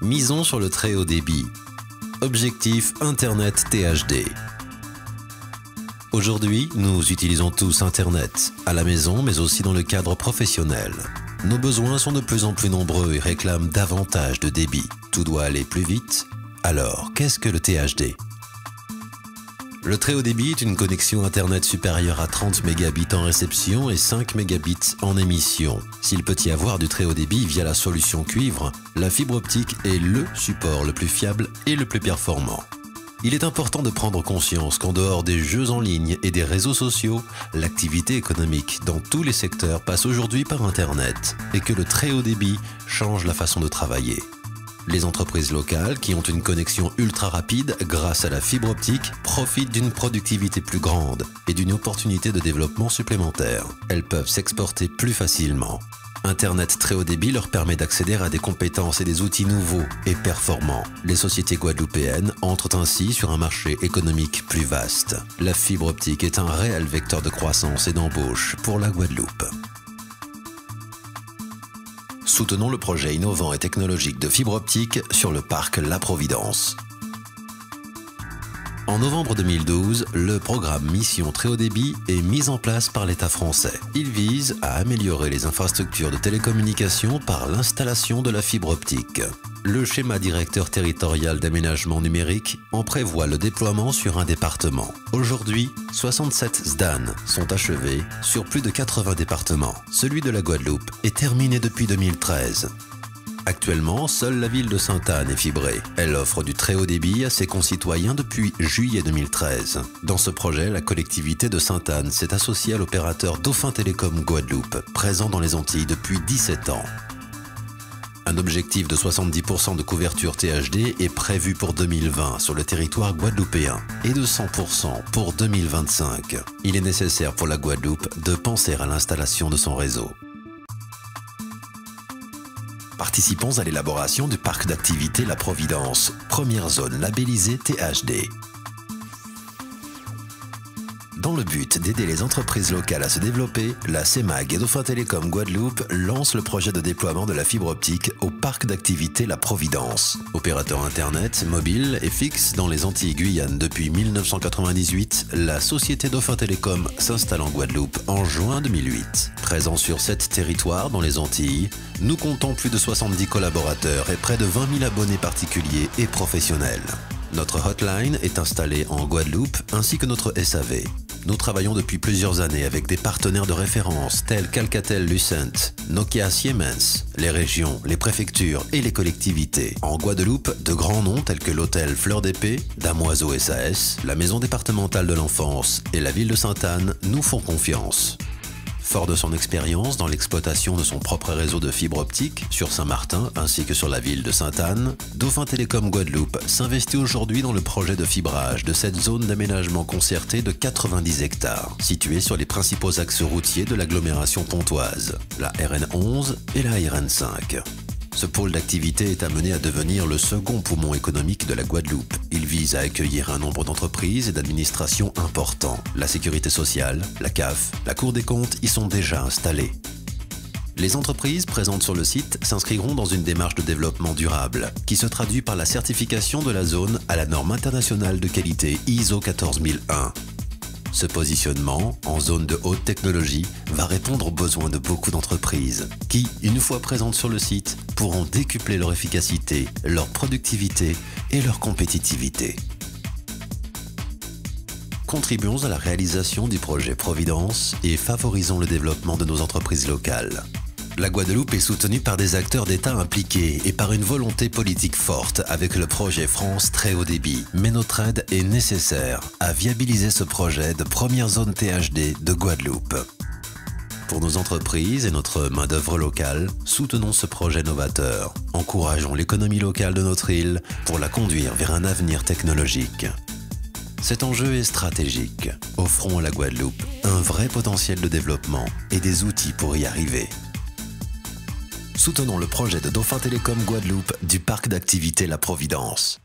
Misons sur le très haut débit. Objectif Internet THD. Aujourd'hui, nous utilisons tous Internet, à la maison mais aussi dans le cadre professionnel. Nos besoins sont de plus en plus nombreux et réclament davantage de débit. Tout doit aller plus vite. Alors, qu'est-ce que le THD ? Le très haut débit est une connexion Internet supérieure à 30 mégabits en réception et 5 mégabits en émission. S'il peut y avoir du très haut débit via la solution cuivre, la fibre optique est le support le plus fiable et le plus performant. Il est important de prendre conscience qu'en dehors des jeux en ligne et des réseaux sociaux, l'activité économique dans tous les secteurs passe aujourd'hui par Internet et que le très haut débit change la façon de travailler. Les entreprises locales qui ont une connexion ultra rapide grâce à la fibre optique profitent d'une productivité plus grande et d'une opportunité de développement supplémentaire. Elles peuvent s'exporter plus facilement. Internet très haut débit leur permet d'accéder à des compétences et des outils nouveaux et performants. Les sociétés guadeloupéennes entrent ainsi sur un marché économique plus vaste. La fibre optique est un réel vecteur de croissance et d'embauche pour la Guadeloupe. Soutenons le projet innovant et technologique de fibre optique sur le parc La Providence. En novembre 2012, le programme Mission Très Haut Débit est mis en place par l'État français. Il vise à améliorer les infrastructures de télécommunications par l'installation de la fibre optique. Le schéma directeur territorial d'aménagement numérique en prévoit le déploiement sur un département. Aujourd'hui, 67 SDAN sont achevés sur plus de 80 départements. Celui de la Guadeloupe est terminé depuis 2013. Actuellement, seule la ville de Sainte-Anne est fibrée. Elle offre du très haut débit à ses concitoyens depuis juillet 2013. Dans ce projet, la collectivité de Sainte-Anne s'est associée à l'opérateur Dauphin Télécom Guadeloupe, présent dans les Antilles depuis 17 ans. Un objectif de 70% de couverture THD est prévu pour 2020 sur le territoire guadeloupéen et de 100% pour 2025. Il est nécessaire pour la Guadeloupe de penser à l'installation de son réseau. Participons à l'élaboration du parc d'activités La Providence, première zone labellisée THD. Dans le but d'aider les entreprises locales à se développer, la CEMAG et Dauphin Télécom Guadeloupe lancent le projet de déploiement de la fibre optique au parc d'activités La Providence. Opérateur Internet, mobile et fixe dans les Antilles Guyane depuis 1998, la société Dauphin Télécom s'installe en Guadeloupe en juin 2008. Présent sur 7 territoires dans les Antilles, nous comptons plus de 70 collaborateurs et près de 20 000 abonnés particuliers et professionnels. Notre hotline est installée en Guadeloupe ainsi que notre SAV. Nous travaillons depuis plusieurs années avec des partenaires de référence tels qu'Alcatel-Lucent, Nokia Siemens, les régions, les préfectures et les collectivités. En Guadeloupe, de grands noms tels que l'hôtel Fleur d'Épée, Damoiseau SAS, la maison départementale de l'enfance et la ville de Sainte-Anne nous font confiance. Fort de son expérience dans l'exploitation de son propre réseau de fibre optique sur Saint-Martin ainsi que sur la ville de Sainte-Anne, Dauphin Télécom Guadeloupe s'investit aujourd'hui dans le projet de fibrage de cette zone d'aménagement concerté de 90 hectares, située sur les principaux axes routiers de l'agglomération pontoise, la RN11 et la RN5. Ce pôle d'activité est amené à devenir le second poumon économique de la Guadeloupe. Il vise à accueillir un nombre d'entreprises et d'administrations important. La sécurité sociale, la CAF, la Cour des comptes y sont déjà installées. Les entreprises présentes sur le site s'inscriront dans une démarche de développement durable qui se traduit par la certification de la zone à la norme internationale de qualité ISO 14001. Ce positionnement, en zone de haute technologie, va répondre aux besoins de beaucoup d'entreprises qui, une fois présentes sur le site, pourront décupler leur efficacité, leur productivité et leur compétitivité. Contribuons à la réalisation du projet Providence et favorisons le développement de nos entreprises locales. La Guadeloupe est soutenue par des acteurs d'État impliqués et par une volonté politique forte avec le projet France Très Haut Débit. Mais notre aide est nécessaire à viabiliser ce projet de première zone THD de Guadeloupe. Pour nos entreprises et notre main-d'œuvre locale, soutenons ce projet novateur. Encourageons l'économie locale de notre île pour la conduire vers un avenir technologique. Cet enjeu est stratégique. Offrons à la Guadeloupe un vrai potentiel de développement et des outils pour y arriver. Soutenons le projet de Dauphin Télécom Guadeloupe du parc d'activités La Providence.